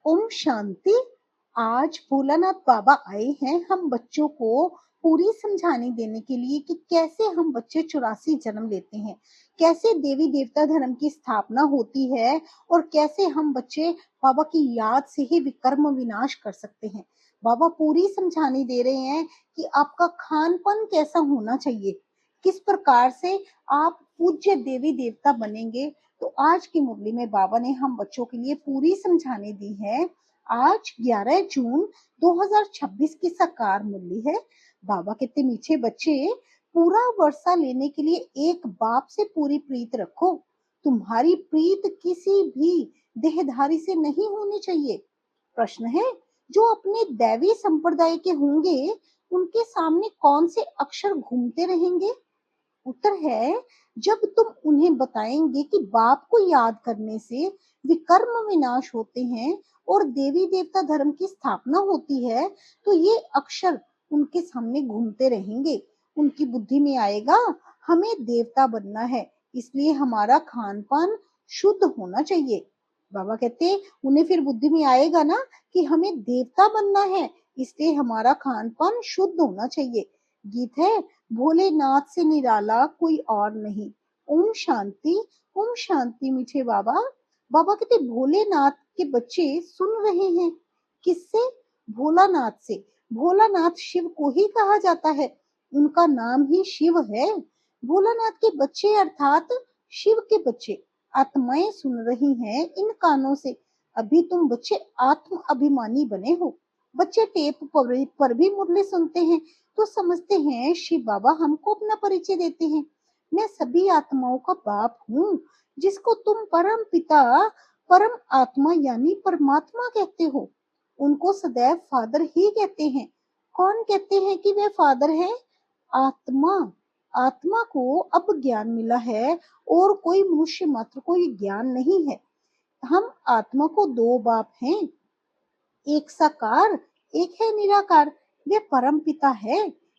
ओम शांति। आज भोलानाथ बाबा आए हैं हम बच्चों को पूरी समझाने देने के लिए कि कैसे हम बच्चे 84 जन्म लेते हैं, कैसे देवी देवता धर्म की स्थापना होती है और कैसे हम बच्चे बाबा की याद से ही विकर्म विनाश कर सकते हैं। बाबा पूरी समझाने दे रहे हैं कि आपका खान पान कैसा होना चाहिए, किस प्रकार से आप पूज्य देवी देवता बनेंगे। तो आज की मुरली में बाबा ने हम बच्चों के लिए पूरी समझाने दी है। आज 11 जून 2026 की साकार मुरली है। बाबा कहते मीठे बच्चे, पूरा वर्षा लेने के लिए एक बाप से पूरी प्रीत रखो। तुम्हारी प्रीत किसी भी देहधारी से नहीं होनी चाहिए। प्रश्न है, जो अपने दैवी संप्रदाय के होंगे उनके सामने कौन से अक्षर घूमते रहेंगे? उत्तर है, जब तुम उन्हें बताएंगे कि बाप को याद करने से विकर्म विनाश होते हैं और देवी देवता धर्म की स्थापना होती है, तो ये अक्षर उनके सामने घूमते रहेंगे। उनकी बुद्धि में आएगा हमें देवता बनना है, इसलिए हमारा खान पान शुद्ध होना चाहिए। बाबा कहते उन्हें फिर बुद्धि में आएगा ना कि हमें देवता बनना है, इसलिए हमारा खान पान शुद्ध होना चाहिए। गीत है, भोलेनाथ से निराला कोई और नहीं। ओम शांति। ओम शांति मीठे बाबा। बाबा कहते भोलेनाथ के बच्चे सुन रहे हैं। किससे? भोलानाथ से। भोलानाथ शिव को ही कहा जाता है, उनका नाम ही शिव है। भोलानाथ के बच्चे अर्थात शिव के बच्चे आत्माएं सुन रही हैं इन कानों से। अभी तुम बच्चे आत्म अभिमानी बने हो। बच्चे टेप पर भी मुरली सुनते हैं तो समझते हैं शिव बाबा हमको अपना परिचय देते हैं। मैं सभी आत्माओं का बाप हूँ, जिसको तुम परम पिता परम आत्मा यानी परमात्मा कहते हो। उनको सदैव फादर ही कहते हैं। कौन कहते हैं कि वे फादर हैं? आत्मा। आत्मा को अब ज्ञान मिला है और कोई मनुष्य मात्र को ये ज्ञान नहीं है। हम आत्मा को दो बाप हैं, एक साकार एक है निराकार। वे परम पिता है,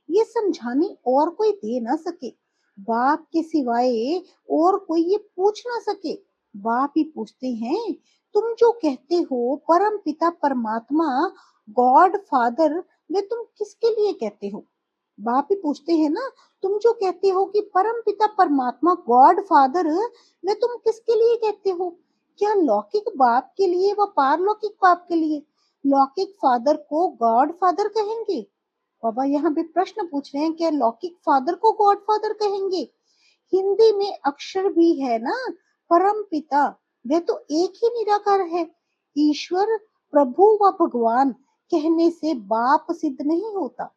ये समझाने और कोई दे ना सके। बाप के सिवाय और कोई ये पूछ ना सके। बाप ही पूछते हैं, तुम जो कहते हो परम पिता परमात्मा गॉड फादर, वे तुम किसके लिए कहते हो? बाप ही पूछते हैं ना, तुम जो कहते हो कि परम पिता परमात्मा गॉड फादर, वे तुम किसके लिए कहते हो? क्या लौकिक बाप के लिए व पारलौकिक बाप के लिए? लौकिक फादर को गॉड फादर कहेंगे? बाबा यहाँ पे प्रश्न पूछ रहे हैं, क्या लौकिक फादर को गॉड फादर कहेंगे? हिंदी में अक्षर भी है ना, परम पिता, वह तो एक ही निराकार है। ईश्वर प्रभु व भगवान कहने से बाप सिद्ध नहीं होता।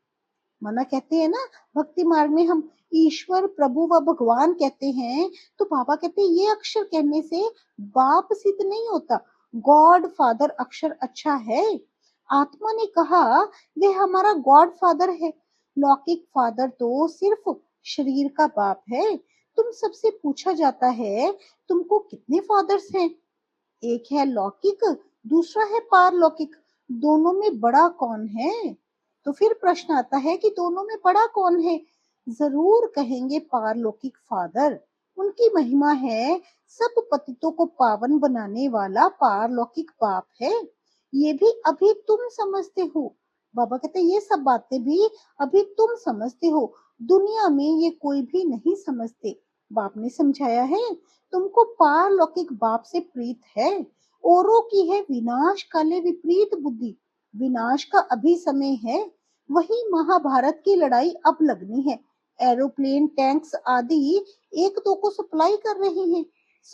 माना कहते हैं ना, भक्ति मार्ग में हम ईश्वर प्रभु व भगवान कहते हैं, तो बाबा कहते हैं ये अक्षर कहने से बाप सिद्ध नहीं होता। गॉड फादर अक्षर अच्छा है। आत्मा ने कहा वे हमारा गॉड फादर है। लौकिक फादर तो सिर्फ शरीर का बाप है। तुम सबसे पूछा जाता है तुमको कितने फादर्स हैं? एक है लौकिक, दूसरा है पारलौकिक। दोनों में बड़ा कौन है? तो फिर प्रश्न आता है कि दोनों में बड़ा कौन है? जरूर कहेंगे पारलौकिक फादर। उनकी महिमा है सब पतितों को पावन बनाने वाला पारलौकिक बाप है। ये भी अभी तुम समझते हो। बाबा कहते ये सब बातें भी अभी तुम समझते हो, दुनिया में ये कोई भी नहीं समझते। बाप ने समझाया है, तुमको पारलौकिक बाप से प्रीत है, औरों की है विनाश काले विपरीत बुद्धि। विनाश का अभी समय है, वही महाभारत की लड़ाई अब लगनी है। एरोप्लेन टैंक्स आदि एक दो को सप्लाई कर रहे हैं,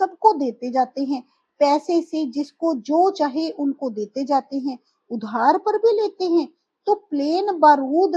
सबको देते जाते हैं। पैसे से जिसको जो चाहे उनको देते जाते हैं, उधार पर भी लेते हैं। तो प्लेन बारूद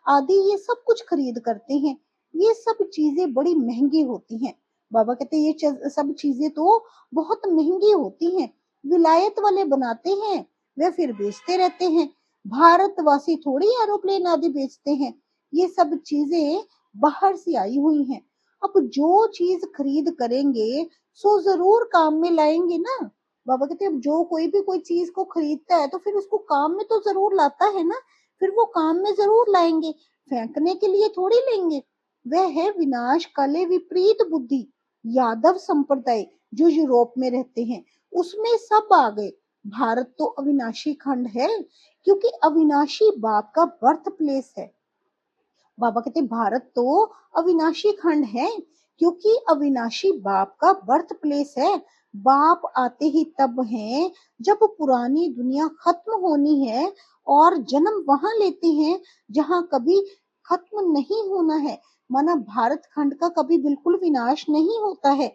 आदि ये सब कुछ खरीद करते हैं। ये सब चीजें बड़ी महंगी होती हैं। बाबा कहते ये सब चीजें तो बहुत महंगी होती हैं। विलायत वाले बनाते हैं, वे फिर बेचते रहते हैं। भारतवासी थोड़ी एरोप्लेन आदि बेचते हैं। ये सब चीजें बाहर से आई हुई हैं। अब जो चीज खरीद करेंगे सो जरूर काम में लाएंगे ना। बाबा कहते हैं जो कोई भी कोई चीज को खरीदता है तो फिर उसको काम में तो जरूर लाता है ना, फिर वो काम में जरूर लाएंगे, फेंकने के लिए थोड़ी लेंगे। वह है विनाश काले विपरीत बुद्धि। यादव संप्रदाय जो यूरोप में रहते हैं उसमें सब आ गए। भारत तो अविनाशी खंड है क्योंकि अविनाशी बाप का बर्थ प्लेस है। बाबा कहते भारत तो अविनाशी खंड है क्योंकि अविनाशी बाप का बर्थ प्लेस है। बाप आते ही तब हैं जब पुरानी दुनिया खत्म होनी है और जन्म वहां लेते हैं जहां कभी खत्म नहीं होना है। माना भारत खंड का कभी बिल्कुल विनाश नहीं होता है।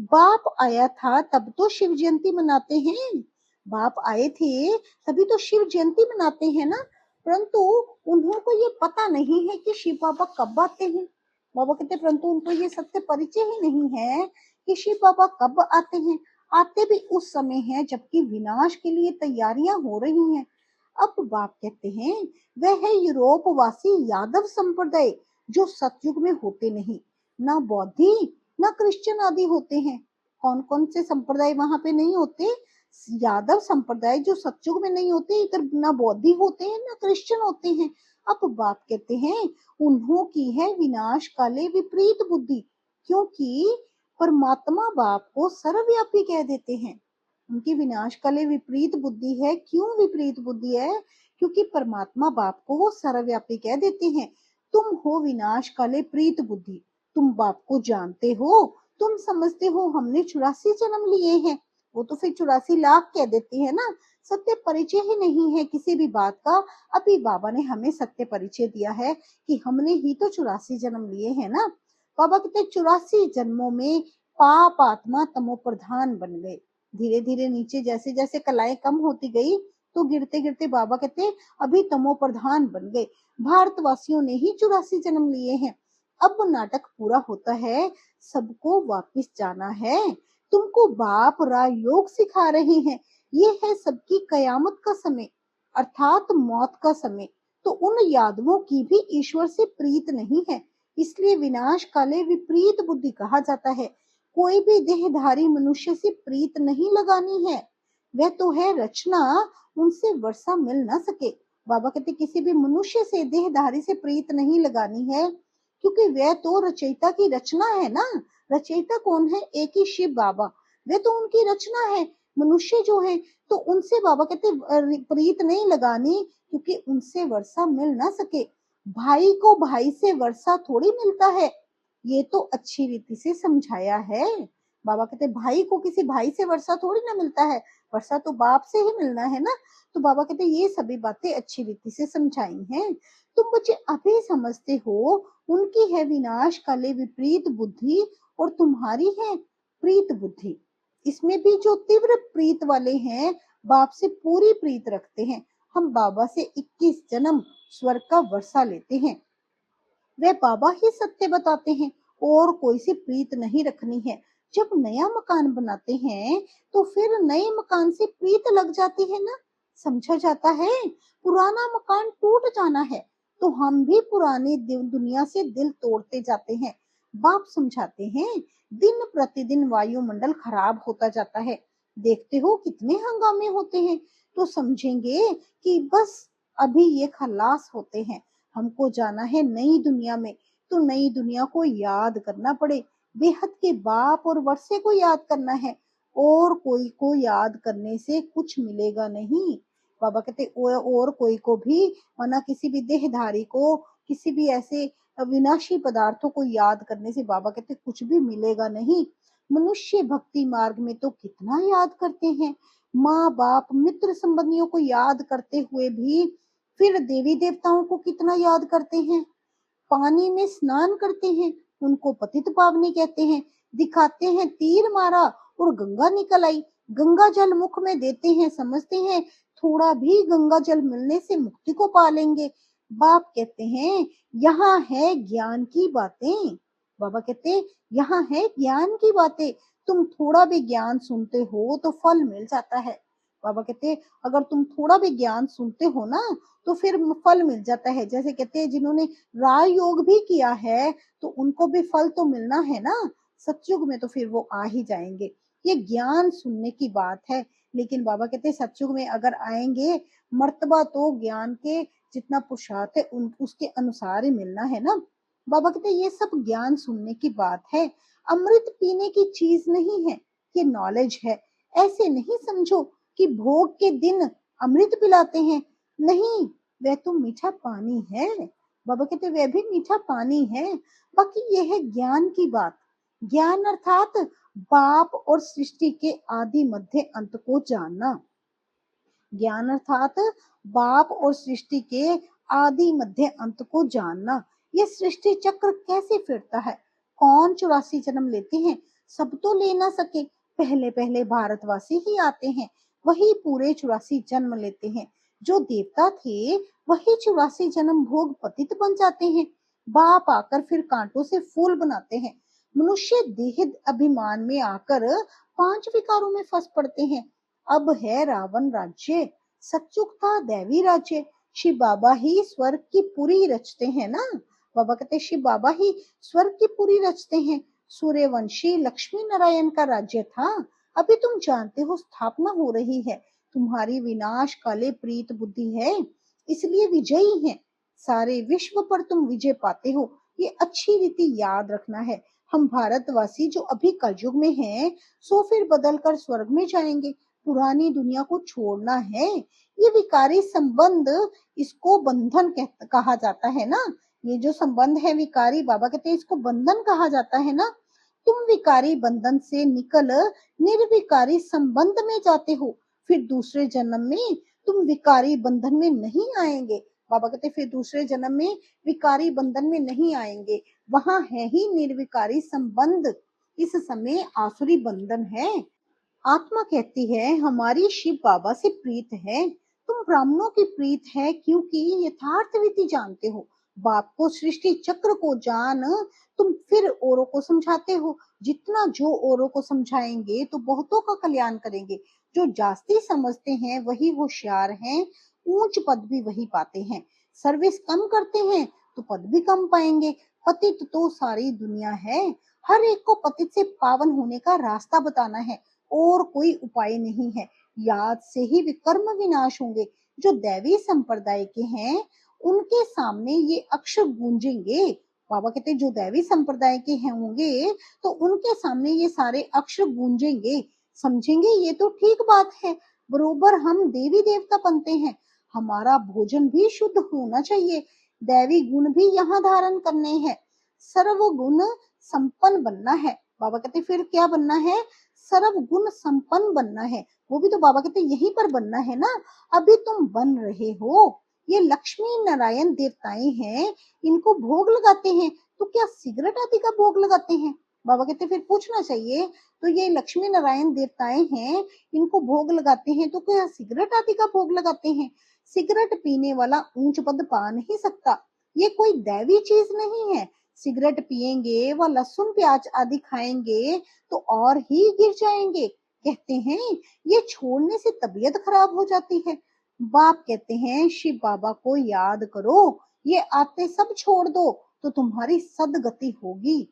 बाप आया था तब तो शिव जयंती मनाते हैं। बाप आए थे तभी तो शिव जयंती मनाते हैं ना। परंतु उन्हों को ये पता नहीं है कि शिव बाबा कब आते हैं। बाबा कहते परंतु उनको ये सत्य परिचय ही नहीं है कि शिव बाबा कब आते हैं। आते भी उस समय है जबकि विनाश के लिए तैयारियां हो रही हैं। अब बाप कहते हैं वह है यूरोप वासी यादव संप्रदाय जो सतयुग में होते नहीं। ना बौद्धि ना क्रिश्चियन आदि होते हैं। कौन कौन से संप्रदाय वहां पे नहीं होते? यादव संप्रदाय जो सतयुग में नहीं होते। इधर ना बौद्धि होते हैं ना क्रिश्चियन होते हैं। अब बाप कहते हैं उन्हों की है विनाश काले विपरीत बुद्धि क्योंकि परमात्मा बाप को सर्वव्यापी कह देते हैं। उनकी विनाश काले विपरीत बुद्धि है। क्यों विपरीत बुद्धि है? क्योंकि परमात्मा बाप को वो सर्वव्यापी कह देते हैं। तुम हो विनाश काले प्रीत बुद्धि। तुम बाप को जानते हो। तुम समझते हो हमने 84 जन्म लिए हैं। वो तो फिर 84 लाख कह देती है ना। सत्य परिचय ही नहीं है किसी भी बात का। अभी बाबा ने हमें सत्य परिचय दिया है कि हमने ही तो 84 जन्म लिए हैं ना। बाबा कहते 84 जन्मों में पाप आत्मा तमो प्रधान बन गए। धीरे धीरे नीचे जैसे जैसे कलाएं कम होती गई तो गिरते गिरते बाबा कहते अभी तमो प्रधान बन गए। भारतवासियों ने ही 84 जन्म लिए हैं। अब नाटक पूरा होता है। सबको वापिस जाना है। तुमको बाप राजयोग सिखा रहे हैं। ये है सबकी कयामत का समय अर्थात मौत का समय। तो उन यादवों की भी ईश्वर से प्रीत नहीं है। इसलिए विनाश काले विपरीत बुद्धि कहा जाता है। कोई भी देहधारी मनुष्य से प्रीत नहीं लगानी है। वह तो है रचना, उनसे वर्षा मिल ना सके। बाबा कहते किसी भी मनुष्य से देहधारी से प्रीत नहीं लगानी है क्योंकि वह तो रचयिता की रचना है ना। रचयिता कौन है? एक ही शिव बाबा। वे तो उनकी रचना है। मनुष्य जो है तो उनसे बाबा कहते प्रीत नहीं लगानी क्योंकि उनसे वर्षा मिल ना सके। भाई को भाई से वर्षा थोड़ी मिलता है। ये तो अच्छी रीति से समझाया है। बाबा कहते भाई को किसी भाई से वर्षा थोड़ी ना मिलता है। वर्षा तो बाप से ही मिलना है ना। तो बाबा कहते ये सभी बातें अच्छी रीति से समझाई हैं। तुम बच्चे अभी समझते हो उनकी है विनाश काले विपरीत बुद्धि और तुम्हारी है प्रीत बुद्धि। इसमें भी जो तीव्र प्रीत वाले हैं बाप से पूरी प्रीत रखते हैं। हम बाबा से 21 जन्म स्वर्ग का वर्षा लेते हैं। वे बाबा ही सत्य बताते हैं और कोई सी प्रीत नहीं रखनी है। जब नया मकान बनाते हैं तो फिर नए मकान से प्रीत लग जाती है ना। समझा जाता है पुराना मकान टूट जाना है तो हम भी पुरानी दुनिया से दिल तोड़ते जाते हैं। बाप समझाते हैं दिन प्रतिदिन वायुमंडल खराब होता जाता है। देखते हो कितने हंगामे होते हैं तो समझेंगे कि बस अभी ये खलास होते हैं। हमको जाना है नई दुनिया में तो नई दुनिया को याद करना पड़े। बेहद के बाप और वर्षे को याद करना है और कोई को याद करने से कुछ मिलेगा नहीं। बाबा कहते और कोई को भी माना किसी भी देहधारी को किसी भी ऐसे विनाशी पदार्थों को याद करने से बाबा कहते कुछ भी मिलेगा नहीं। मनुष्य भक्ति मार्ग में तो कितना याद करते हैं। माँ बाप मित्र संबंधियों को याद करते हुए भी फिर देवी देवताओं को कितना याद करते हैं। पानी में स्नान करते हैं उनको पतित पावनी कहते हैं। दिखाते हैं तीर मारा और गंगा निकल आई। गंगा जल मुख में देते हैं समझते हैं थोड़ा भी गंगा जल मिलने से मुक्ति को पा लेंगे। बाप कहते हैं यहाँ है ज्ञान की बातें। बाबा कहते यहाँ है ज्ञान की बातें। तुम थोड़ा भी ज्ञान सुनते हो तो फल मिल जाता है। बाबा कहते अगर तुम थोड़ा भी ज्ञान सुनते हो ना तो फिर फल मिल जाता है। जैसे कहते हैं जिन्होंने राजयोग भी किया है तो उनको भी फल तो मिलना है ना। सतयुग में तो फिर वो आ ही जाएंगे। ये ज्ञान सुनने की बात है। लेकिन बाबा कहते सतयुग में अगर आएंगे मर्तबा तो ज्ञान के जितना पुरुषार्थ है उसके अनुसार ही मिलना है ना। बाबा कहते ये सब ज्ञान सुनने की बात है। अमृत पीने की चीज नहीं है। ये नॉलेज है। ऐसे नहीं समझो कि भोग के दिन अमृत पिलाते हैं? नहीं, वह तो मीठा पानी है। बाबा कहते वह भी मीठा पानी है। बाकी यह है ज्ञान की बात। ज्ञान अर्थात बाप और सृष्टि के आदि मध्य अंत को जानना। ज्ञान अर्थात बाप और सृष्टि के आदि मध्य अंत को जानना। ये सृष्टि चक्र कैसे फिरता है? कौन 84 जन्म लेते हैं? सब तो ले ना सके, पहले पहले भारतवासी ही आते हैं, वही पूरे 84 जन्म लेते हैं। जो देवता थे वही 84 जन्म भोग पतित बन जाते हैं। बाप आकर फिर कांटों से फूल बनाते हैं। मनुष्य देह अभिमान में आकर 5 विकारों में फंस पड़ते हैं। अब है रावण राज्य, सतयुग था दैवी राज्य। शिव बाबा ही स्वर्ग की पुरी रचते हैं ना। बाबा कहते शिव बाबा ही स्वर्ग की पुरी रचते हैं। सूर्यवंशी लक्ष्मी नारायण का राज्य था। अभी तुम जानते हो स्थापना हो रही है। तुम्हारी विनाश काले प्रीत बुद्धि है, इसलिए विजयी है। सारे विश्व पर तुम विजय पाते हो, ये अच्छी रीति याद रखना है। हम भारतवासी जो अभी कलयुग में हैं, सो फिर बदल कर स्वर्ग में जाएंगे। पुरानी दुनिया को छोड़ना है। ये विकारी संबंध, इसको बंधन कहा जाता है ना। ये जो संबंध है विकारी, बाबा कहते हैं इसको बंधन कहा जाता है ना। तुम विकारी बंधन से निकल निर्विकारी संबंध में जाते हो। फिर दूसरे जन्म में तुम विकारी बंधन में नहीं आएंगे। बाबा कहते फिर दूसरे जन्म में विकारी बंधन में नहीं आएंगे, वहां है ही निर्विकारी संबंध। इस समय आसुरी बंधन है। आत्मा कहती है हमारी शिव बाबा से प्रीत है। तुम ब्राह्मणों की प्रीत है क्योंकि यथार्थ रीति जानते हो। बाप को सृष्टि चक्र को जान तुम फिर औरों को समझाते हो। जितना जो औरों को समझाएंगे तो बहुतों का कल्याण करेंगे। जो जास्ती समझते हैं वही होशियार हैं, ऊंच पद भी वही पाते हैं। सर्विस कम करते हैं तो पद भी कम पाएंगे। पतित तो सारी दुनिया है। हर एक को पतित से पावन होने का रास्ता बताना है, और कोई उपाय नहीं है। याद से ही विकर्म विनाश होंगे। जो दैवी संप्रदाय के हैं उनके सामने ये अक्षर गूंजेंगे। बाबा कहते जो दैवी संप्रदाय के हैं होंगे तो उनके सामने ये सारे अक्षर गूंजेंगे। समझेंगे ये तो ठीक बात है, बरोबर हम देवी देवता बनते हैं। हमारा भोजन भी शुद्ध होना चाहिए। दैवी गुण भी यहाँ धारण करने हैं। सर्व गुण संपन्न बनना है। बाबा कहते फिर क्या बनना है? सर्व गुण संपन्न बनना है। वो भी तो बाबा कहते यहीं पर बनना है ना। अभी तुम बन रहे हो। ये लक्ष्मी नारायण देवताएं हैं, इनको भोग लगाते हैं तो क्या सिगरेट आदि का भोग लगाते हैं? बाबा कहते फिर पूछना चाहिए, तो ये लक्ष्मी नारायण देवताएं हैं, इनको भोग लगाते हैं तो क्या सिगरेट आदि का भोग लगाते हैं? सिगरेट पीने वाला ऊंच पद पा नहीं सकता। ये कोई दैवी चीज नहीं है। सिगरेट पिएंगे व लहसुन प्याज आदि खाएंगे तो और ही गिर जाएंगे। कहते हैं ये छोड़ने से तबीयत खराब हो जाती है। बाप कहते हैं शिव बाबा को याद करो, ये आते सब छोड़ दो तो तुम्हारी सदगति होगी।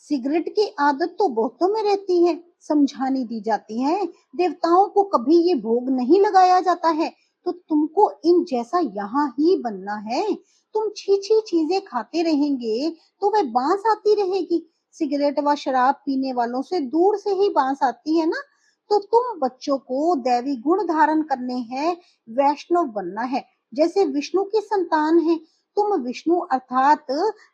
सिगरेट की आदत तो बहुतों में रहती है, समझानी दी जाती है। देवताओं को कभी ये भोग नहीं लगाया जाता है, तो तुमको इन जैसा यहाँ ही बनना है। तुम छी चीजें खाते रहेंगे तो वह बांस आती रहेगी। सिगरेट व शराब पीने वालों से दूर से ही बांस आती है ना। तो तुम बच्चों को दैवी गुण धारण करने हैं, वैष्णव बनना है। जैसे विष्णु की संतान है, तुम विष्णु अर्थात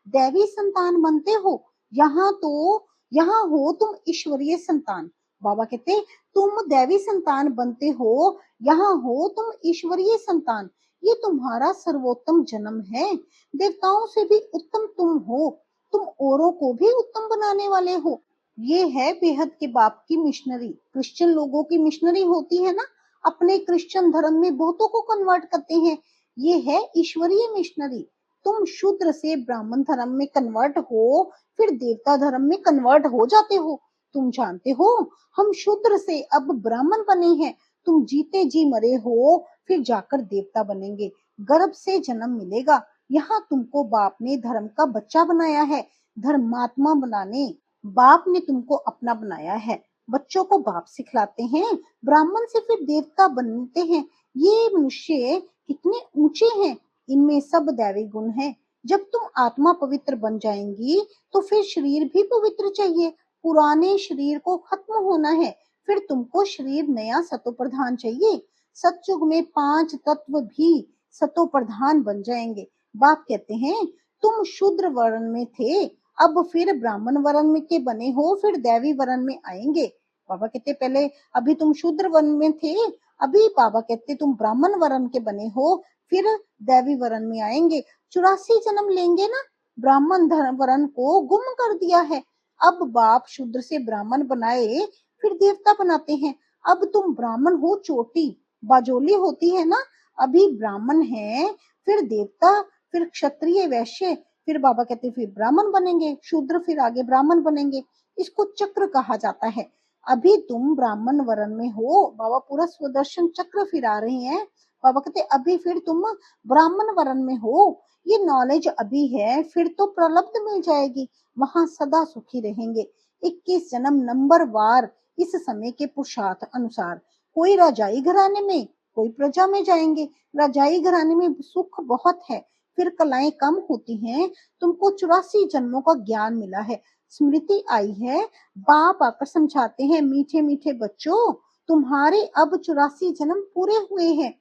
दैवी संतान बनते हो। यहाँ हो तुम ईश्वरीय संतान। बाबा कहते तुम दैवी संतान बनते हो, यहाँ हो तुम ईश्वरीय संतान। ये तुम्हारा सर्वोत्तम जन्म है। देवताओं से भी उत्तम तुम हो। तुम औरों को भी उत्तम बनाने वाले हो। ये है बेहद के बाप की मिशनरी। क्रिश्चियन लोगों की मिशनरी होती है ना, अपने क्रिश्चियन धर्म में बहुतों को कन्वर्ट करते हैं। ये है ईश्वरीय मिशनरी। तुम शूद्र से ब्राह्मण धर्म में कन्वर्ट हो, फिर देवता धर्म में कन्वर्ट हो जाते हो। तुम जानते हो हम शूद्र से अब ब्राह्मण बने हैं। तुम जीते जी मरे हो, फिर जाकर देवता बनेंगे। गर्भ से जन्म मिलेगा। यहाँ तुमको बाप ने धर्म का बच्चा बनाया है, धर्मात्मा बनाने। बाप ने तुमको अपना बनाया है। बच्चों को बाप सिखलाते हैं, ब्राह्मण से फिर देवता बनते हैं। ये मनुष्य कितने ऊंचे हैं, इनमें सब दैवी गुण हैं। जब तुम आत्मा पवित्र बन जाएंगी तो फिर शरीर भी पवित्र चाहिए। पुराने शरीर को खत्म होना है, फिर तुमको शरीर नया सतो प्रधान चाहिए। सतयुग में 5 तत्व भी सतो प्रधान बन जाएंगे। बाप कहते हैं तुम शूद्र वर्ण में थे, अब फिर ब्राह्मण वर्ण में के बने हो, फिर दैवी वर्ण में आएंगे। बाबा कहते पहले अभी तुम शूद्र वर्ण में थे, अभी बाबा कहते तुम ब्राह्मण वर्ण के बने हो, फिर दैवी वर्ण में आएंगे। 84 जन्म लेंगे ना। ब्राह्मण धर्म वर्ण को गुम कर दिया है, अब बाप शूद्र से ब्राह्मण बनाए, फिर देवता बनाते हैं। अब तुम ब्राह्मण हो, चोटी बाजोली होती है ना, अभी ब्राह्मण है, फिर देवता, फिर क्षत्रिय, वैश्य, फिर बाबा कहते फिर ब्राह्मण बनेंगे, शूद्र फिर आगे ब्राह्मण बनेंगे। इसको चक्र कहा जाता है। अभी तुम ब्राह्मण वर्ण में हो, बाबा पूरा स्वदर्शन चक्र फिरा रहे हैं। बाबा कहते अभी फिर तुम ब्राह्मण वर्ण में हो, ये नॉलेज अभी है, फिर तो प्रलब्ध मिल जाएगी, वहां सदा सुखी रहेंगे। 21 जन्म नंबर वार इस समय के पुरुषार्थ अनुसार, कोई राजाई घराने में, कोई प्रजा में जाएंगे। राजाई घराने में सुख बहुत है, फिर कलाएं कम होती हैं। तुमको 84 जन्मों का ज्ञान मिला है, स्मृति आई है। बाप आकर समझाते हैं मीठे मीठे बच्चों, तुम्हारे अब 84 जन्म पूरे हुए हैं।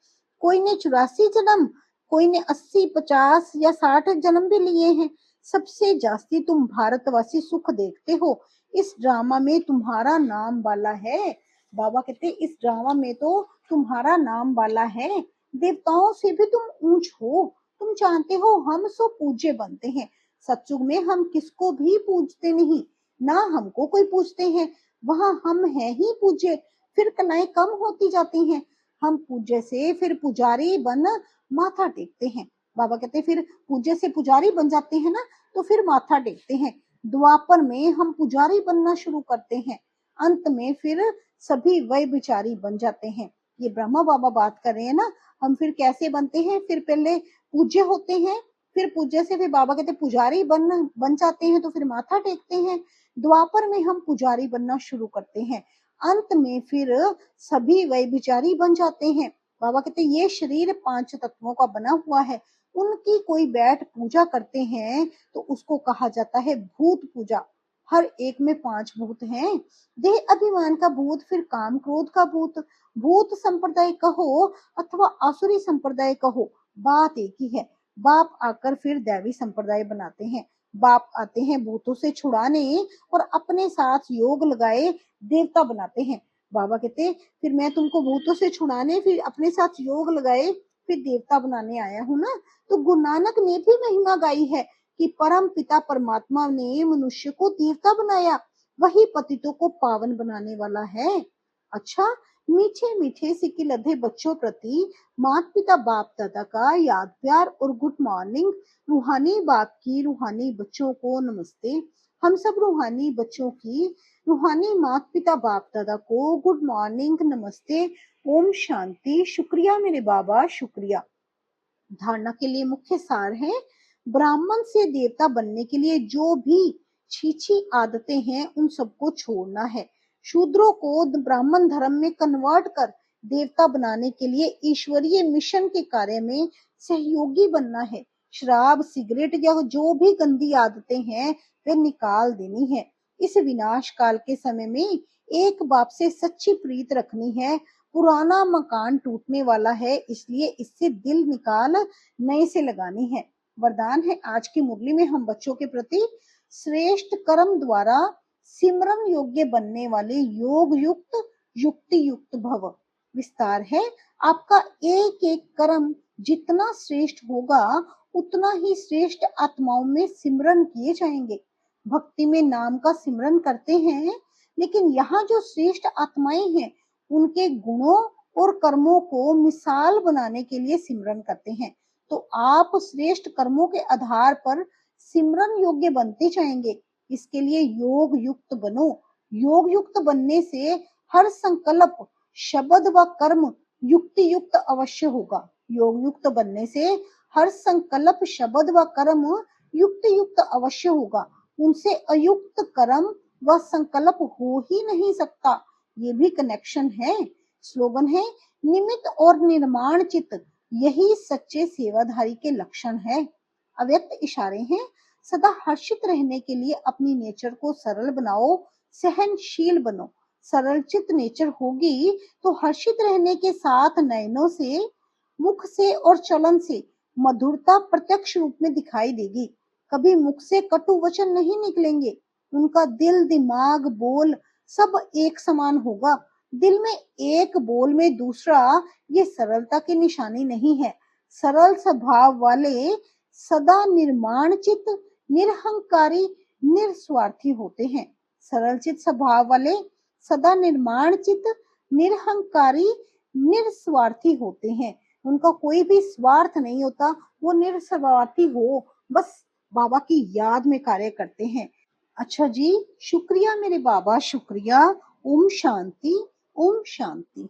कोई ने 84 जन्म, कोई ने 80, 50 या 60 जन्म भी लिए हैं। सबसे जास्ती तुम भारतवासी सुख देखते हो। इस ड्रामा में तुम्हारा नाम वाला है। बाबा कहते इस ड्रामा में तो तुम्हारा नाम वाला है। देवताओं से भी तुम ऊंच हो। तुम जानते हो हम सो पूज्य बनते हैं। सत्युग में हम किसको भी पूजते नहीं, ना हमको कोई पूजते हैं। वहां हम हैं ही पूज्य, फिर कलाएं कम होती जाती हैं। हम पूज्य से फिर पुजारी बन माथा टेकते हैं। बाबा कहते फिर पूज्य से पुजारी बन जाते हैं ना, तो फिर माथा टेकते हैं। द्वापर में हम पुजारी बनना शुरू करते हैं, अंत में फिर सभी वही बिचारी बन जाते हैं। ये ब्रह्मा बाबा बात कर रहे हैं ना। हम फिर कैसे बनते हैं, फिर पहले पूज्य होते हैं, फिर पूज्य से फिर बाबा कहते पुजारी बन जाते हैं, तो फिर माथा टेकते हैं। द्वापर में हम पुजारी बनना शुरू करते हैं, अंत में फिर सभी वही बिचारी बन जाते हैं। बाबा कहते ये शरीर 5 तत्वों का बना हुआ है, उनकी कोई बैठ पूजा करते हैं तो उसको कहा जाता है भूत पूजा। हर एक में 5 भूत हैं। देह अभिमान का भूत, फिर काम क्रोध का भूत। भूत संप्रदाय कहो अथवा आसुरी संप्रदाय कहो, बात एक ही है। बाप आकर फिर दैवी संप्रदाय बनाते हैं। बाप आते हैं भूतों से छुड़ाने और अपने साथ योग लगाए देवता बनाते हैं। बाबा कहते फिर मैं तुमको भूतों से छुड़ाने, फिर अपने साथ योग लगाए, फिर देवता बनाने आया हूँ ना। तो गुरु नानक ने भी महिमा गाई है कि परम पिता परमात्मा ने मनुष्य को देवता बनाया, वही पतितों को पावन बनाने वाला है। अच्छा, मीठे मीठे सिक्के लधे बच्चों प्रति माता पिता बाप दादा का याद प्यार और गुड मॉर्निंग। रूहानी बाप की रूहानी बच्चों को नमस्ते। हम सब रूहानी बच्चों की रूहानी माता पिता बाप दादा को गुड मॉर्निंग, नमस्ते, ओम शांति। शुक्रिया मेरे बाबा, शुक्रिया। धारणा के लिए मुख्य सार है, ब्राह्मण से देवता बनने के लिए जो भी छीछी आदतें हैं उन सबको छोड़ना है। शूद्रों को ब्राह्मण धर्म में कन्वर्ट कर देवता बनाने के लिए ईश्वरीय मिशन के कार्य में सहयोगी बनना है। शराब, सिगरेट या जो भी गंदी आदतें हैं वे निकाल देनी है। इस विनाश काल के समय में एक बाप से सच्ची प्रीत रखनी है। पुराना मकान टूटने वाला है, इसलिए इससे दिल निकाल नए से लगानी है। वरदान है आज की मुरली में हम बच्चों के प्रति, श्रेष्ठ कर्म द्वारा सिमरन योग्य बनने वाले योग युक्त युक्ति युक्त भव। विस्तार है, आपका एक एक कर्म जितना श्रेष्ठ होगा उतना ही श्रेष्ठ आत्माओं में सिमरन किए जाएंगे। भक्ति में नाम का सिमरन करते हैं, लेकिन यहाँ जो श्रेष्ठ आत्माएं हैं उनके गुणों और कर्मों को मिसाल बनाने के लिए सिमरन करते हैं। तो आप श्रेष्ठ कर्मों के आधार पर सिमरन योग्य बनते जाएंगे। इसके लिए योग युक्त बनो। योग युक्त बनने से हर संकल्प, शब्द व कर्म युक्ति युक्त अवश्य होगा। योग युक्त बनने से हर संकल्प, शब्द व कर्म युक्ति युक्त अवश्य होगा। उनसे अयुक्त कर्म व संकल्प हो ही नहीं सकता। ये भी कनेक्शन है। स्लोगन है, निमित्त और निर्माण चित्त, यही सच्चे सेवाधारी के लक्षण है। अव्यक्त इशारे हैं, सदा हर्षित रहने के लिए अपनी नेचर को सरल बनाओ, सहनशील बनो। सरलचित नेचर होगी तो हर्षित रहने के साथ नयनों से, मुख से और चलन से मधुरता प्रत्यक्ष रूप में दिखाई देगी। कभी मुख से कटु वचन नहीं निकलेंगे। उनका दिल, दिमाग, बोल सब एक समान होगा। दिल में एक, बोल में दूसरा, ये सरलता की निशानी नहीं है। सरल स्वभाव वाले सदा निर्माणचित, निरहंकारी, निस्वार्थी होते हैं। सरलचित स्वभाव वाले सदा निर्माणचित, निरहंकारी, निस्वार्थी होते हैं। उनका कोई भी स्वार्थ नहीं होता, वो निस्वार्थी हो बस बाबा की याद में कार्य करते हैं। अच्छा जी, शुक्रिया मेरे बाबा, शुक्रिया। ओम शांति, ओम शांति।